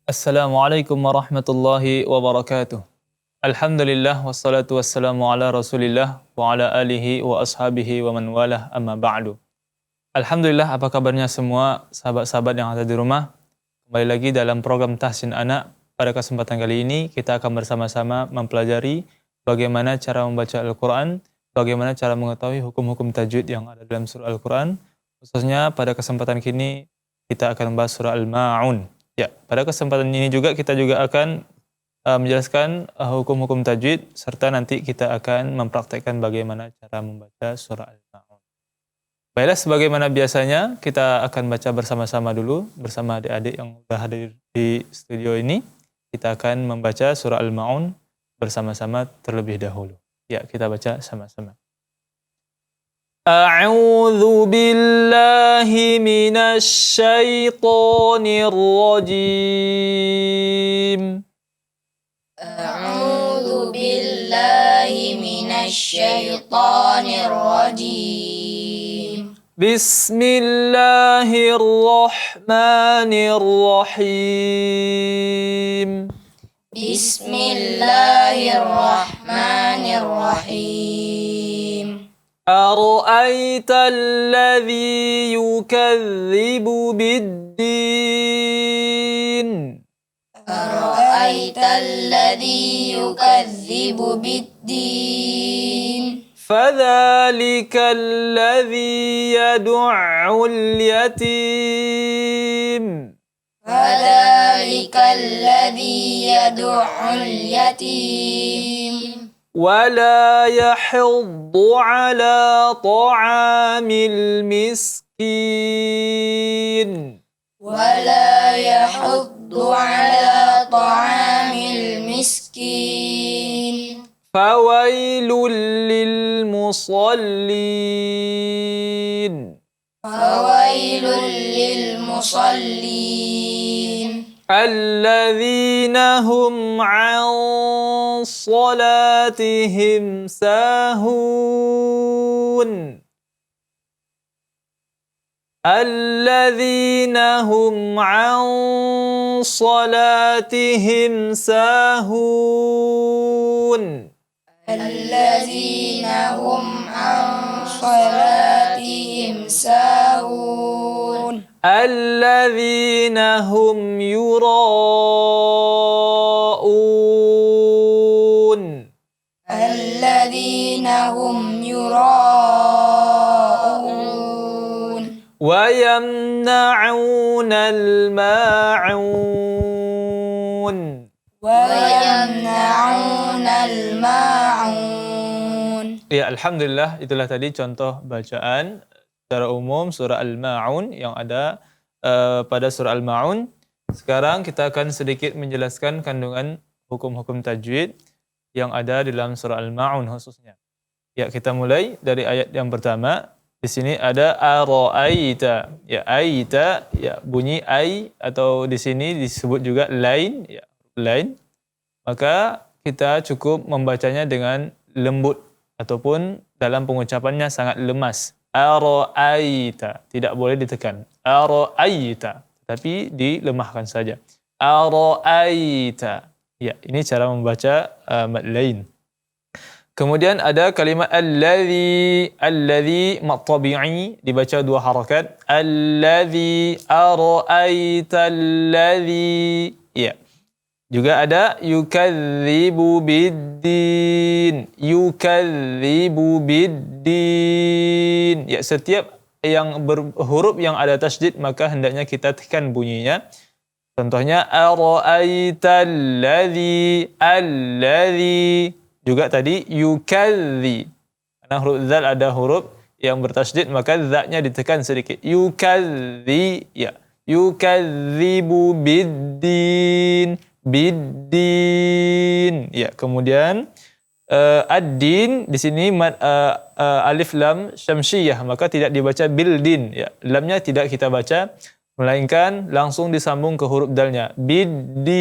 Assalamualaikum warahmatullahi wabarakatuh. Alhamdulillah wassalatu wassalamu ala Rasulillah wa ala alihi wa ashabihi wa man walah amma ba'du. Alhamdulillah, apa kabarnya semua sahabat-sahabat yang ada di rumah? Kembali lagi dalam program Tahsin Anak. Pada kesempatan kali ini kita akan bersama-sama mempelajari bagaimana cara membaca Al-Quran, bagaimana cara mengetahui hukum-hukum tajwid yang ada dalam surah Al-Quran. Khususnya pada kesempatan kini kita akan membahas surah Al-Ma'un. Ya, pada kesempatan ini juga kita juga akan menjelaskan hukum-hukum tajwid serta nanti kita akan mempraktekkan bagaimana cara membaca surah Al-Ma'un. Baiklah, sebagaimana biasanya kita akan baca bersama-sama dulu bersama adik-adik yang sudah hadir di studio ini. Kita akan membaca surah Al-Ma'un bersama-sama terlebih dahulu. Ya, kita baca sama-sama. أعوذ بالله من الشيطان الرجيم أعوذ بالله من الشيطان الرجيم بسم الله الرحمن الرحيم بسم الله الرحمن الرحيم أرأيت الذي يكذب بالدين أرأيت الذي يكذب بالدين فذلك الذي يدع اليتيم فذلك الذي يدع اليتيم ولا يحض على طعام المسكين ولا يحض على طعام المسكين فويل للمصلين فويل للمصلين الذين هم عن صلاتهم ساهون الذين هم عن صلاتهم ساهون الذين هم عن صلاتهم ساهون الذين هم يراءون الذين هم يراءون ويمنعون الماعون ويمنعون الماعون. Ya, alhamdulillah, itulah tadi contoh bacaan secara umum surah Al-Ma'un yang ada pada surah Al-Ma'un. Sekarang kita akan sedikit menjelaskan kandungan hukum-hukum tajwid yang ada di dalam surah Al-Ma'un khususnya. Ya, kita mulai dari ayat yang pertama. Di sini ada ara'aita. Ya, aita, ya, bunyi ai atau di sini disebut juga lain, ya, lain. Maka kita cukup membacanya dengan lembut ataupun dalam pengucapannya sangat lemas. Ara'aita, tidak boleh ditekan. Ara'aita, tapi dilemahkan saja. Ara'aita. Ya, ini cara membaca mad lain. Kemudian ada kalimat alladhi mad tabi'i dibaca dua harakat. Alladhi ara'aita alladhi. Ya. Juga ada yukadzibu biddin. Yukadzibu biddin. Ya, setiap yang berhuruf yang ada tasydid maka hendaknya kita tekan bunyinya. Contohnya ara'aita alladhi. Juga tadi yukadzi. Karena huruf zal ada huruf yang bertasydid maka za-nya ditekan sedikit. Yukadzi, ya. Yukadzibu biddin. Biddin. Ya, kemudian ad-din di sini alif lam syamsiyah, maka tidak dibaca bil din, ya. Lamnya tidak kita baca, melainkan langsung disambung ke huruf dalnya, bid-din,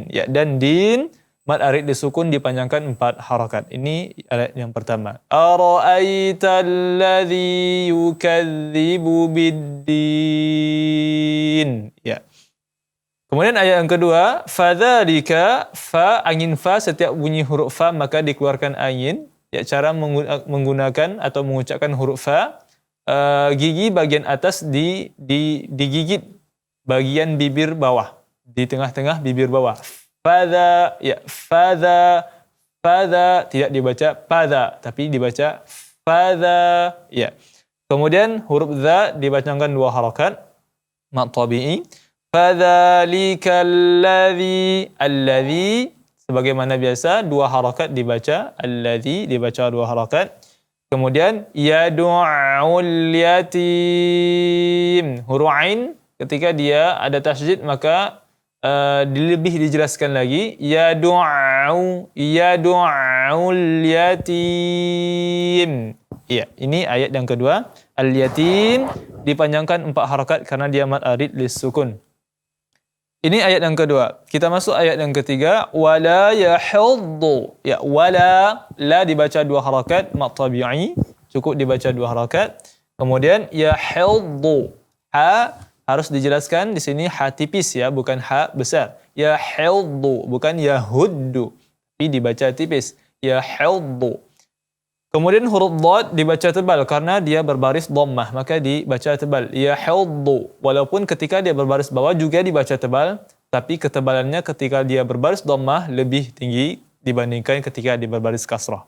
ya. Dan din mad arid disukun dipanjangkan 4 harakat. Ini ayat yang pertama. Ara'aital ladzi yukadzibu bid-din, ya. Kemudian ayat yang kedua, fadzalika, fa, angin fa, setiap bunyi huruf fa maka dikeluarkan angin. Ya, cara menggunakan atau mengucapkan huruf fa, gigi bagian atas digigit bagian bibir bawah, di tengah-tengah bibir bawah. Fadza, ya, fadza, fadza, tidak dibaca pada, tapi dibaca fadza, ya. Kemudian huruf za dibacakan 2 harakat, mad tabi'i. Fadzalika alladzi, sebagaimana biasa 2 harakat dibaca, alladzi dibaca 2 harakat. Kemudian yad'ul yatim, huruf ain ketika dia ada tasydid maka lebih dijelaskan lagi, yad'ul yatim. Ya, ini ayat yang kedua, al-yatim dipanjangkan 4 harakat karena dia mad arid lisukun. Ini ayat yang kedua. Kita masuk ayat yang ketiga. Wala yahuddu. Ya, wala, la dibaca 2 harakat, mad tabi'i, cukup dibaca 2 harakat. Kemudian yahuddu. Ha harus dijelaskan di sini ha tipis, ya, bukan ha besar. Yahuddu, bukan yahuddu, tapi dibaca tipis. Yahuddu. Kemudian huruf dhad dibaca tebal karena dia berbaris dhammah, maka dibaca tebal. Yahuddu. Walaupun ketika dia berbaris bawah juga dibaca tebal, tapi ketebalannya ketika dia berbaris dhammah lebih tinggi dibandingkan ketika dia berbaris kasrah.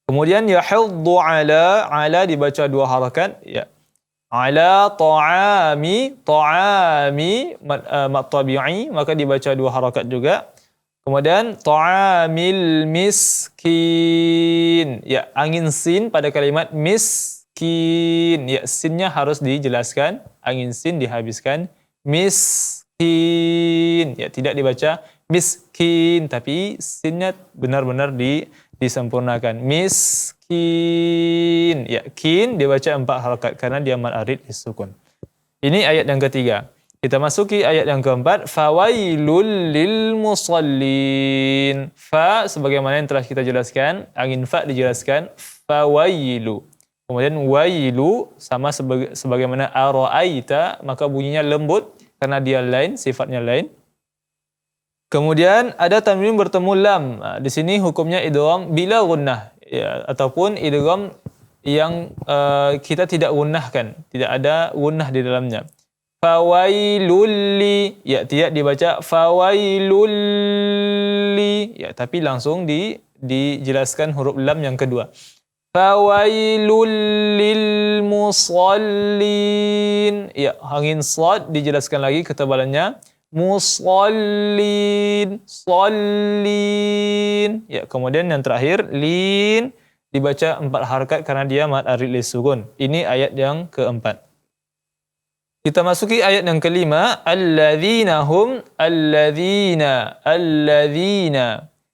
Kemudian yahuddu ala dibaca 2 harakat, ya. Ala ta'ami, mad tabi'i, maka dibaca 2 harakat juga. Kemudian ta'amil miskin, ya, angin sin pada kalimat miskin, ya, sinnya harus dijelaskan, angin sin dihabiskan, miskin, ya, tidak dibaca miskin, tapi sinnya benar-benar disempurnakan, miskin, ya, kin dibaca 4 harakat karena dia mad arid disukun. Ini ayat yang ketiga. Kita masuki ayat yang keempat, fawailul lil musallin. Fa sebagaimana yang telah kita jelaskan, angin fa dijelaskan, fawailu. Kemudian wailu sama sebagaimana ara'aita, maka bunyinya lembut karena dia lain, sifatnya lain. Kemudian ada tanwin bertemu lam. Di sini hukumnya idgham bila gunnah, ya, ataupun idgham yang kita tidak gunnahkan, tidak ada gunnah di dalamnya. Fawailulli, ya, tidak dibaca fawailulli, ya, tapi langsung dijelaskan huruf lam yang kedua. Fawailul lil musallin, ya, angin sad dijelaskan lagi ketebalannya, musallin, sallin, ya. Kemudian yang terakhir lin dibaca 4 harakat karena dia mad arid lisukun. Ini ayat yang keempat. Kita masuki ayat yang kelima, alladzina.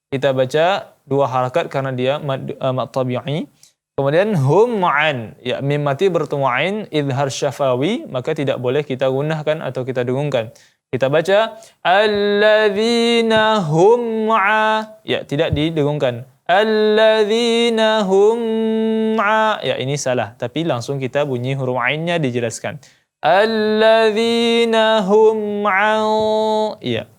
Kita baca 2 harakat karena dia mad tabi'i. Kemudian hum an, ya, mim mati bertemu ain, idhar syafawi, maka tidak boleh kita gunnahkan atau kita dengungkan. Kita baca alladzina hum a, ya, tidak didengungkan. Alladzina hum a, ya, ini salah, tapi langsung kita bunyi huruf ainnya dijelaskan. Alladzina hum an, ya.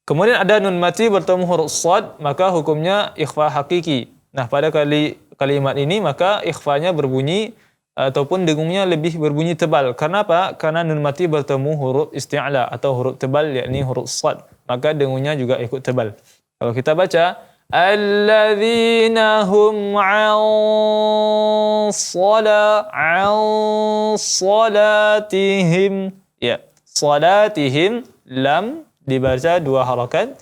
Kemudian ada nun mati bertemu huruf shad, maka hukumnya ikhfa hakiki. Nah, pada kalimat ini maka ikhfanya berbunyi ataupun dengungnya lebih berbunyi tebal. Karena apa? Karena nun mati bertemu huruf isti'la atau huruf tebal, yakni huruf shad, maka dengungnya juga ikut tebal. Kalau kita baca alladzina hum an salatihim, ya, salatihim, lam dibaca 2 harakat.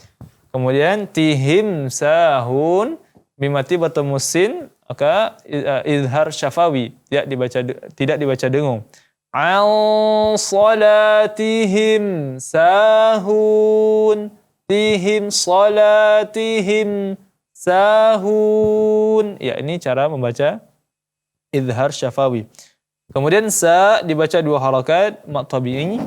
Kemudian tihim sahun, mim mati bertemu sin, maka izhar syafawi, tidak dibaca dengung. An salatihim sahun, salatihim sahun. Ya, ini cara membaca izhar syafawi. Kemudian sa dibaca 2 harakat mad tabi'i.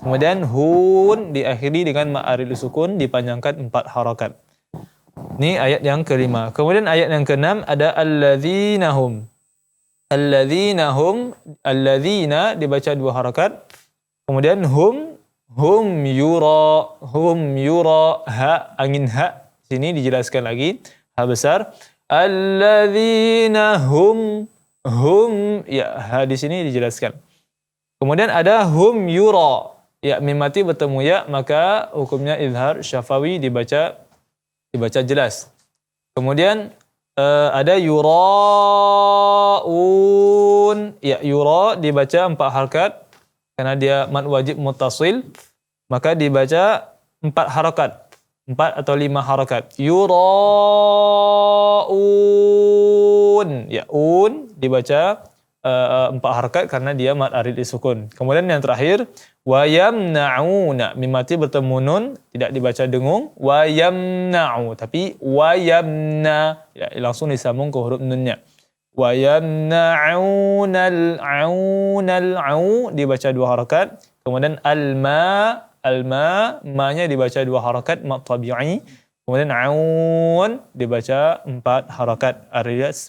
Kemudian hun diakhiri dengan mad arid sukun dipanjangkan 4 harakat. Ini ayat yang kelima. Kemudian ayat yang keenam ada alladzinahum. Alladzina dibaca 2 harakat. Kemudian hum yura ha angin ha. Sini dijelaskan lagi ha besar. Alladzina hum ya ha di sini dijelaskan. Kemudian ada hum yura ya mim mati bertemu ya maka hukumnya izhar syafawi dibaca jelas. Kemudian ada yuraun ya yura dibaca 4 harakat karena dia mad wajib muttasil maka dibaca 4 harakat 4 atau 5 harakat. Yuraun ya un dibaca 4 harakat karena dia mad arid disukun. Kemudian yang terakhir wayamna'una mim mati bertemu nun tidak dibaca dengung wayamna'u tapi wayamna ya langsung disambung ke huruf nunnya. Wayamna'unal au dibaca 2 harakat. Kemudian alma ma-nya dibaca 2 harakat mad tabi'i. Kemudian aun dibaca 4 harakat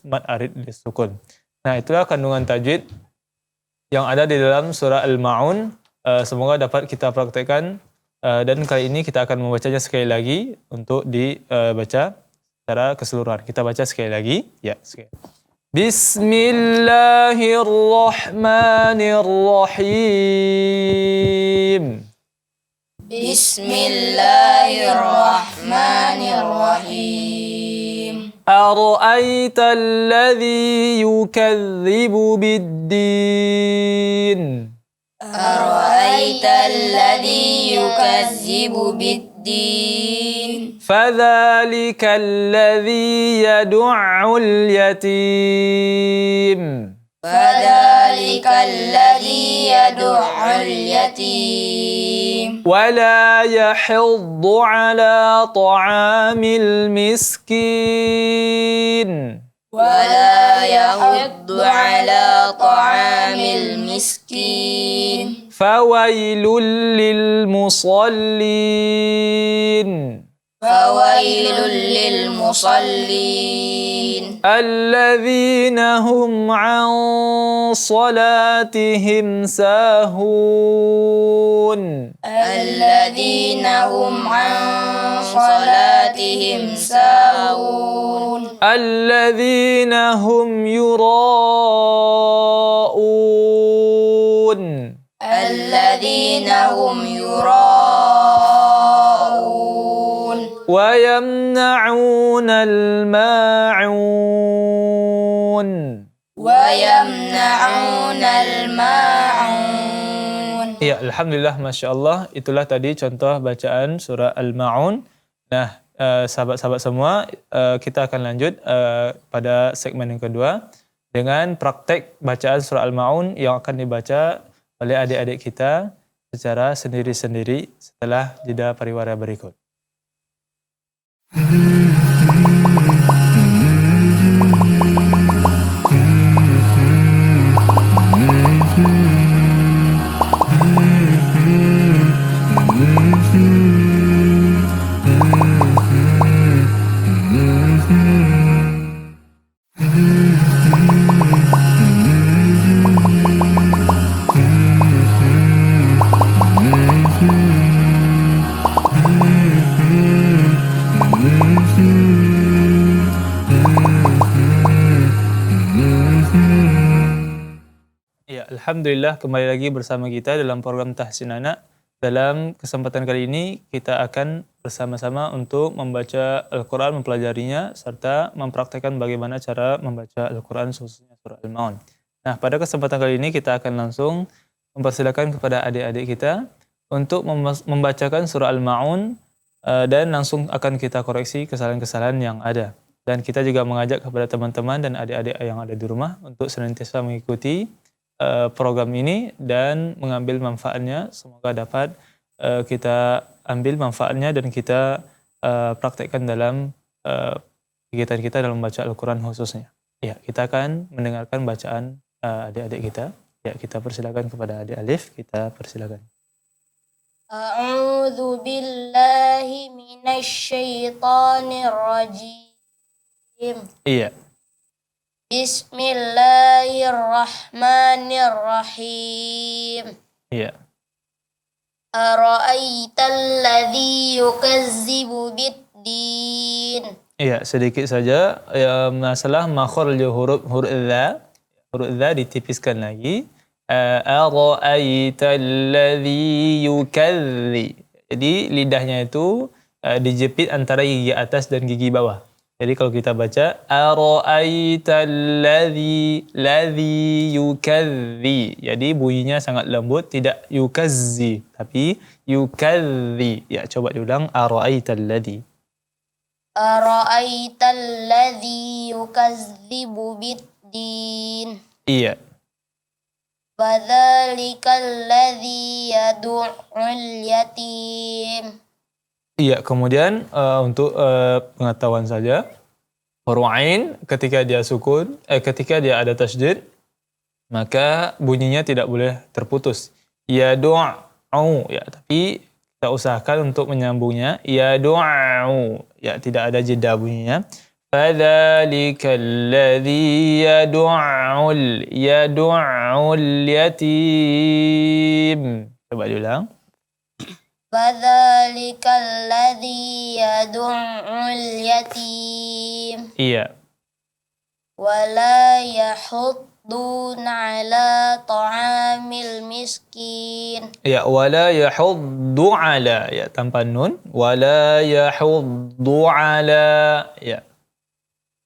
mad arid disukun. Nah, itulah kandungan tajwid yang ada di dalam surah Al-Ma'un. Semoga dapat kita praktekkan dan kali ini kita akan membacanya sekali lagi untuk dibaca secara keseluruhan. Kita baca sekali lagi. Ya, sekali. Bismillahirrahmanirrahim. Bismillahirrahmanirrahim. أرأيت الذي يكذب بالدين أرأيت الذي يكذب بالدين فذلك الذي يدع اليتيم فذلك الذي يدع اليتيم ولا يحض على طعام المسكين ولا يحض على طعام المسكين فويل للمصلين فويل للمصلين الذين هم عن صلاتهم ساهون الذين هم عن صلاتهم ساهون الذين هم يراءون الذين هم يراءون ويمنعون الماعون ويمنعون الماعون. Ya, alhamdulillah, masya Allah. Itulah tadi contoh bacaan surah Al-Ma'un. Nah, sahabat-sahabat semua, kita akan lanjut pada segmen yang kedua dengan praktek bacaan surah Al-Ma'un yang akan dibaca oleh adik-adik kita secara sendiri-sendiri setelah jeda pariwara berikut. Ya, alhamdulillah kembali lagi bersama kita dalam program Tahsin Anak. Dalam kesempatan kali ini kita akan bersama-sama untuk membaca Al-Quran, mempelajarinya, serta mempraktekkan bagaimana cara membaca Al-Quran khususnya surah Al-Ma'un. Nah, pada kesempatan kali ini kita akan langsung mempersilakan kepada adik-adik kita untuk membacakan surah Al-Ma'un dan langsung akan kita koreksi kesalahan-kesalahan yang ada. Dan kita juga mengajak kepada teman-teman dan adik-adik yang ada di rumah untuk senantiasa mengikuti program ini dan mengambil manfaatnya. Semoga dapat kita ambil manfaatnya dan kita praktekkan dalam kegiatan kita dalam membaca Al-Quran khususnya. Ya, kita akan mendengarkan bacaan adik-adik kita. Ya, kita persilakan kepada adik Alif, kita persilakan. A'udzu billahi minasyaitonir rajim. Iya. Bismillahirrahmanirrahim. Iya. Ara'aital ladzi yukazzibu bid-din. Iya, sedikit saja ya, masalah makhraj huruf dza. Huruf dza ditipiskan lagi. Ara'aital ladzi yukazzi. Jadi lidahnya itu dijepit antara gigi atas dan gigi bawah. Jadi kalau kita baca ara'aital ladzi yukazzi. Jadi bunyinya sangat lembut, tidak yukazzi tapi yukazzi. Ya, coba diulang ara'aital ladzi. Ara'aital ladzi yukazzibu bid-din. Iya. Fadzalikal ladzi yad'ul yatim. Iya, kemudian untuk pengetahuan saja, huruf ain ketika dia sukun, ketika dia ada tasydid, maka bunyinya tidak boleh terputus. Ya du'u, ya, tapi kita usahakan untuk menyambungnya. Ya du'u, ya, tidak ada jeda bunyinya. Fadzalikal ladzi yad'ul yatim. Coba diulang. Fadzalikal ladzi yad'ul yatim. Iya. Wala yahudduna ala ta'amil miskin. Ya, wala yahuddu ala, ya, tanpa nun. Wala yahuddu ala, ya.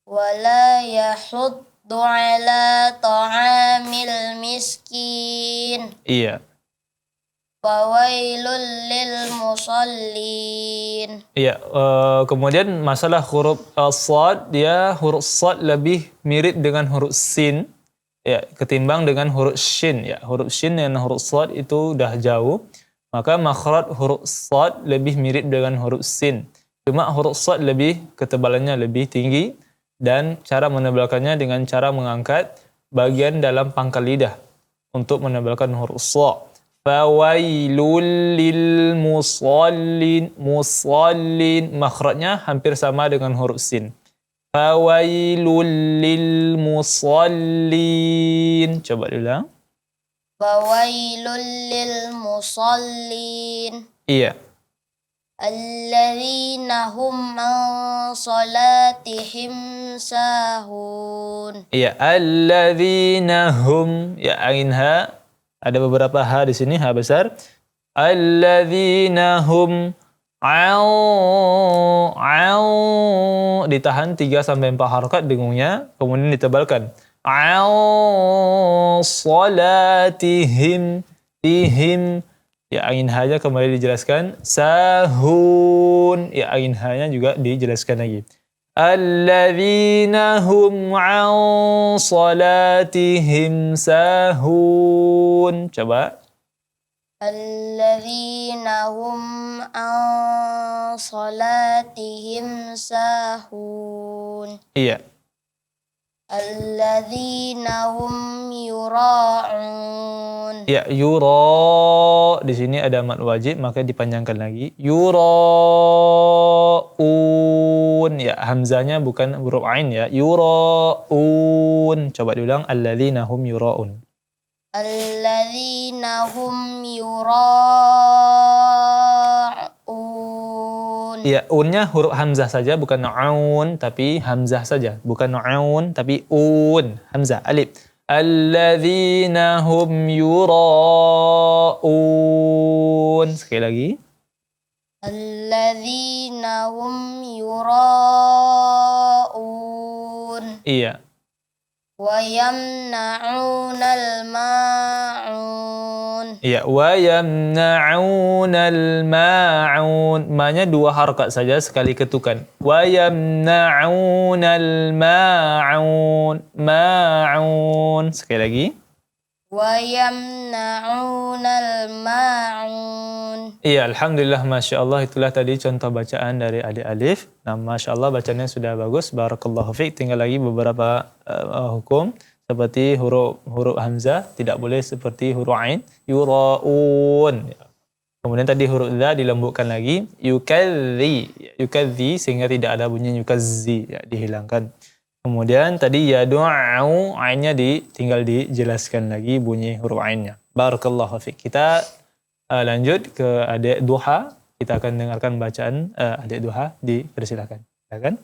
Wala yahuddu ala ta'amil miskin. Iya. Fawailul lil musallin. Iya, kemudian masalah huruf shad, dia huruf shad lebih mirip dengan huruf sin, ya, ketimbang dengan huruf shin, ya. Huruf shin dan huruf shad itu dah jauh, maka makhraj huruf shad lebih mirip dengan huruf sin. Cuma huruf shad lebih ketebalannya lebih tinggi dan cara menebalkannya dengan cara mengangkat bagian dalam pangkal lidah untuk menebalkan huruf shad. Fawailul lil musallin. Musallin makhrajnya hampir sama dengan huruf sin. Fawailul lil musallin. Coba diulang. Fawailul lil musallin. Iya. Alladzina hum an salatihim sahun. Iya, alladzina hum, ya, ain ha. Ada beberapa ha di sini, ha besar. Alladzina hum ditahan 3 sampai 4 harakat dengungnya, kemudian ditebalkan. Salatihim, tihim, ya, ain ha-nya kembali dijelaskan. Sahun, ya, ain ha-nya juga dijelaskan lagi. Alladzina hum an salatihim sahun. Coba. Alladzina hum an salatihim sahun. Iya. Alladzina hum yura'un. Ya, yura. Di sini ada mad wajib, maka dipanjangkan lagi. Yura'un. Ya, hamzanya bukan huruf ain, ya. Yura'un. Coba diulang. Alladzina hum yura'un. Alladzina hum yura'un. Ya, unnya huruf hamzah saja, bukan aun, tapi hamzah saja. Bukan aun, tapi un. Hamzah, alif. Alladzina hum yura'un. Sekali lagi. Alladzina hum yura'un. Iya. Wa yamna'unal ma'un. Iya, wa yamna'unal ma'un. Ma-nya 2 harakat saja sekali ketukan. Wa yamna'unal ma'un. Ma'un. Sekali lagi. Wa yamna'unal ma'un. Iya, alhamdulillah, masya Allah, itulah tadi contoh bacaan dari adik Alif. Nah, masya Allah bacanya sudah bagus. Barakallahu fiik. Tinggal lagi beberapa hukum seperti huruf hamzah tidak boleh seperti huruf ain. Yuraun. Kemudian tadi huruf dha dilembutkan lagi. Yukadzi sehingga tidak ada bunyi yukazzi, ya, dihilangkan. Kemudian tadi yadu'u, ainnya tinggal dijelaskan lagi bunyi huruf ainnya. Barakallahu fiik. Kita lanjut ke adik Duha. Kita akan dengarkan bacaan adik Duha. Dipersilakan. Silakan.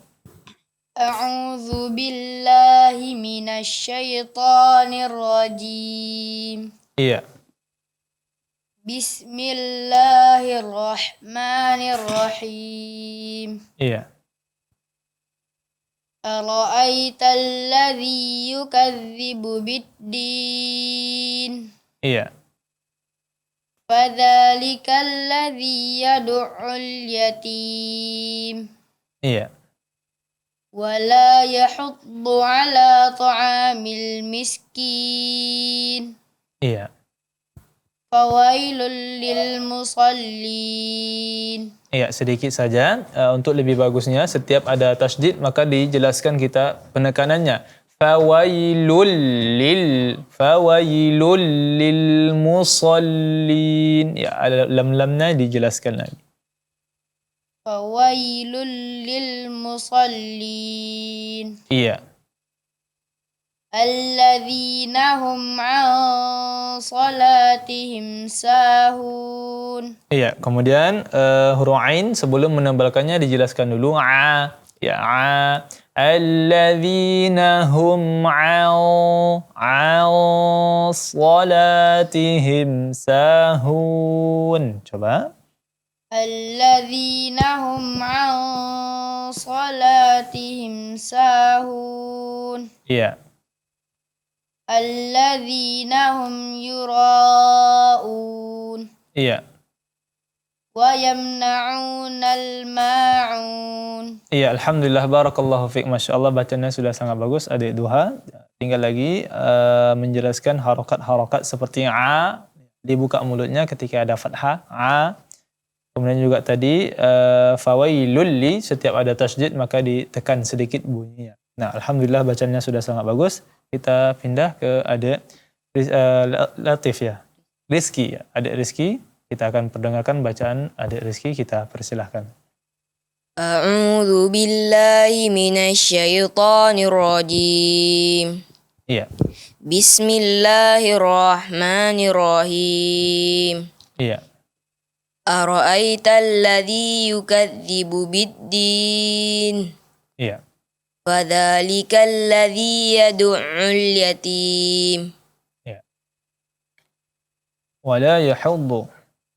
A'udzu billahi minasyaitonir rajim. Iya. Bismillahirrahmanirrahim. Iya. Ara'aital ladzi yukadzibu bid-din. Iya. Fadzalikal ladzi yad'ul yatim. Iya. Wala yahuddu ala ta'amil miskin. Iya. Fawailul lil musallin. Iya, sedikit saja. Untuk lebih bagusnya, setiap ada tasydid maka dijelaskan kita penekanannya. Fawailul lil musallin. Ya, lam-lamnya dijelaskan lagi. Fawailul lil musallin. Iya. Alladzina hum an salatihim sahun. Iya, kemudian huruf ain sebelum menebalkannya dijelaskan dulu. Ya, alladzina hum an salatihim sahun. Coba. Alladzina hum an salatihim sahun. Iya. Alladzina hum yura'un. Iya. Wa yamna'unal ma'un. Iya, alhamdulillah, barakallahu fiik. Masya Allah bacanya sudah sangat bagus adik Duha. Tinggal lagi menjelaskan harokat-harokat seperti a, dibuka mulutnya ketika ada fathah, a. Kemudian juga tadi fawailul li, setiap ada tasydid maka ditekan sedikit bunyinya. Nah, alhamdulillah bacanya sudah sangat bagus. Kita pindah ke adik Latif, ya. Rizki, ya. Adik Rizki, kita akan perdengarkan bacaan adik Rizki. Kita persilahkan. A'udzu billahi minasyaitonir rajim. Iya. Bismillahirrahmanirrahim. Iya. Ara'aital ladzi yukadzibu bid-din. Iya. Fadzalikal ladzi yad'ul yatim. Iya. Wala yahuddu.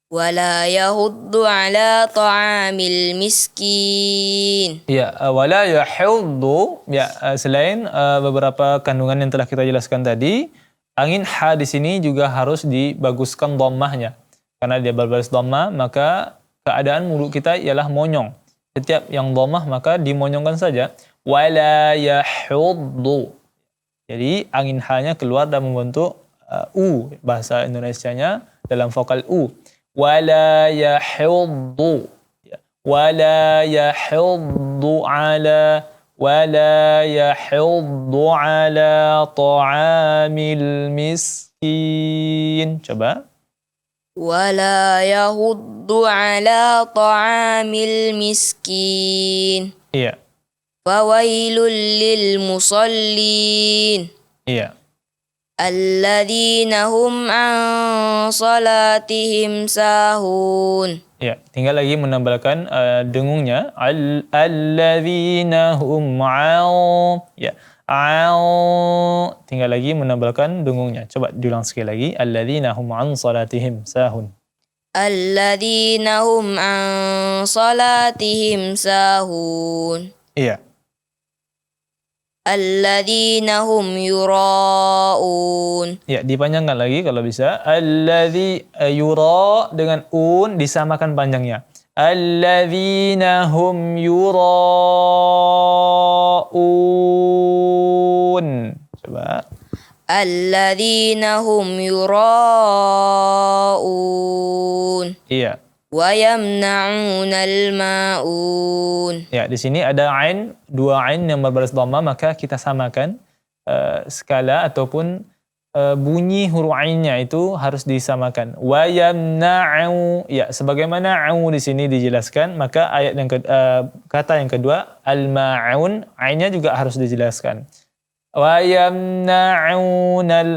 Wala yahuddu ala ta'amil miskin. Ya, wala yahuddu, ya, selain beberapa kandungan yang telah kita jelaskan tadi, angin ha di sini juga harus dibaguskan dhammahnya. Karena dia berbaris dhammah, maka keadaan mulut kita ialah monyong. Setiap yang dhammah maka dimonyongkan saja. Wala yahuddu. Jadi angin ha-nya keluar dan membentuk u, bahasa Indonesianya dalam vokal u. Wala yahuddu. Wala yahuddu ala ta'amil miskin. Coba. Wala yahuddu ala ta'amil miskin. Iya. Fawailul lil musallin. Iya. Alladzina hum an salatihim sahun. Ya, tinggal lagi menambahkan dengungnya. Alladzina hum ya, tinggal lagi menambahkan dengungnya. Coba diulang sekali lagi. Alladzina hum an salatihim sahun. Alladzina hum an salatihim sahun. Iya. Alladzina hum yura'un. Ya, dipanjangkan lagi kalau bisa. Alladzi yura dengan un disamakan panjangnya. Alladzina hum yura'un. Coba. Alladzina hum yura'un. Iya. ويمنعون الماعون. Ya, di sini ada ain, dua ain yang berbaris dhamma, maka kita samakan skala ataupun bunyi huruf ainnya itu harus disamakan. Wa yamna'u, ya sebagaimana au di sini dijelaskan, maka ayat yang kata yang kedua al-ma'un, ainnya juga harus dijelaskan. Wa yamna'unal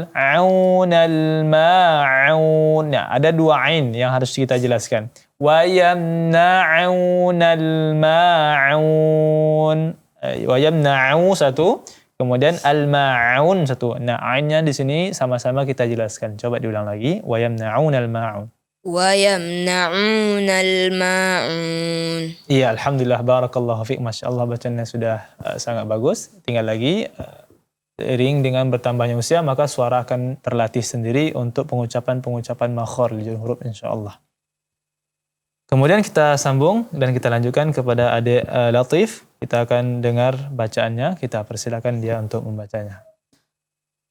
ma'un. Ya, ada dua ain yang harus kita jelaskan. Wa yamna'unal ma'un. Wa yamna'u satu, kemudian al-ma'un satu. Nah, ainnya di sini sama-sama kita jelaskan. Coba diulang lagi. Wa yamna'unal ma'un. ويمنعون الماعون. Iya, alhamdulillah, barakallahu fiik. Masyaallah, bacaannya sudah sangat bagus. Tinggal lagi seiring dengan bertambahnya usia, maka suara akan terlatih sendiri untuk pengucapan-pengucapan makhor li huruf insyaallah. Kemudian kita sambung dan kita lanjutkan kepada adik Latif. Kita akan dengar bacaannya. Kita persilakan dia untuk membacanya.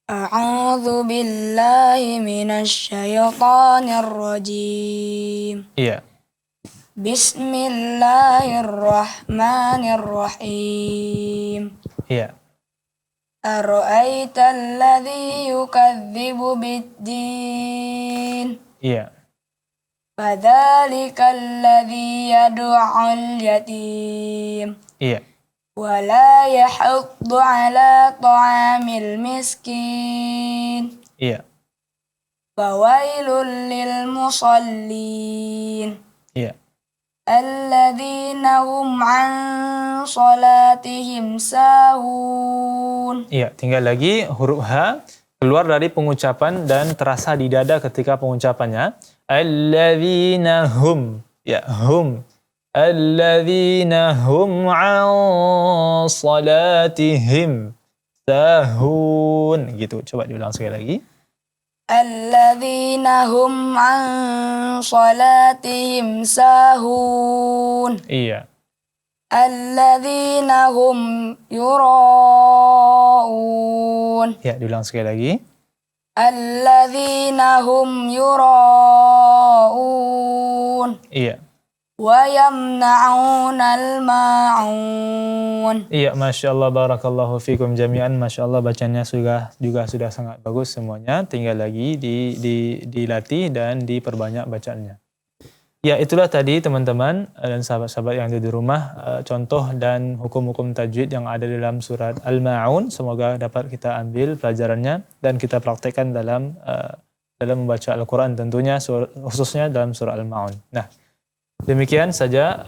A'udzu billahi minasy syaithanir rajim. Iya. Bismillahirrahmanirrahim. Iya. Ara'aita alladhi yukadzibu bid-din. Iya. Fadzalika alladhi yad'ul yatim. Iya. ولا يحض على طعام المسكين Iya. فويل للمصلين Iya. الذين هم عن صلاتهم ساهون. Iya, tinggal lagi huruf H keluar dari pengucapan dan terasa di dada ketika pengucapannya. Alladzina hum. Ya, hum. Alladzina hum an salatihim sahun. Gitu, coba diulang sekali lagi. Alladzina hum an salatihim sahun. Iya. Alladzina hum yura'un. Ya, diulang sekali lagi. Alladzina hum yura'un. Iya. Wa yamna'unal ma'un. Iya, Masya Allah, barakallahu fikum jami'an. Masya Allah, bacanya juga sudah sangat bagus semuanya. Tinggal lagi dilatih dan diperbanyak bacaannya. Ya, itulah tadi teman-teman dan sahabat-sahabat yang ada di rumah, contoh dan hukum-hukum tajwid yang ada dalam surat Al-Ma'un. Semoga dapat kita ambil pelajarannya dan kita praktekkan dalam membaca Al-Quran tentunya, khususnya dalam surah Al-Ma'un. Nah, demikian saja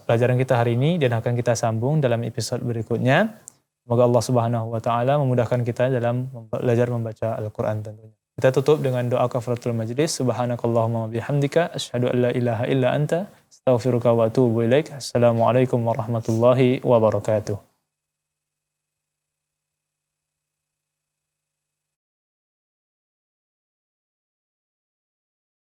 pelajaran kita hari ini dan akan kita sambung dalam episode berikutnya. Semoga Allah Subhanahu wa taala memudahkan kita dalam belajar membaca Al-Qur'an tentunya. Kita tutup dengan doa kafaratul majlis. Subhanakallahumma wa bihamdika asyhadu an la ilaha illa anta astaghfiruka wa atubu ilaik. Assalamualaikum warahmatullahi wabarakatuh.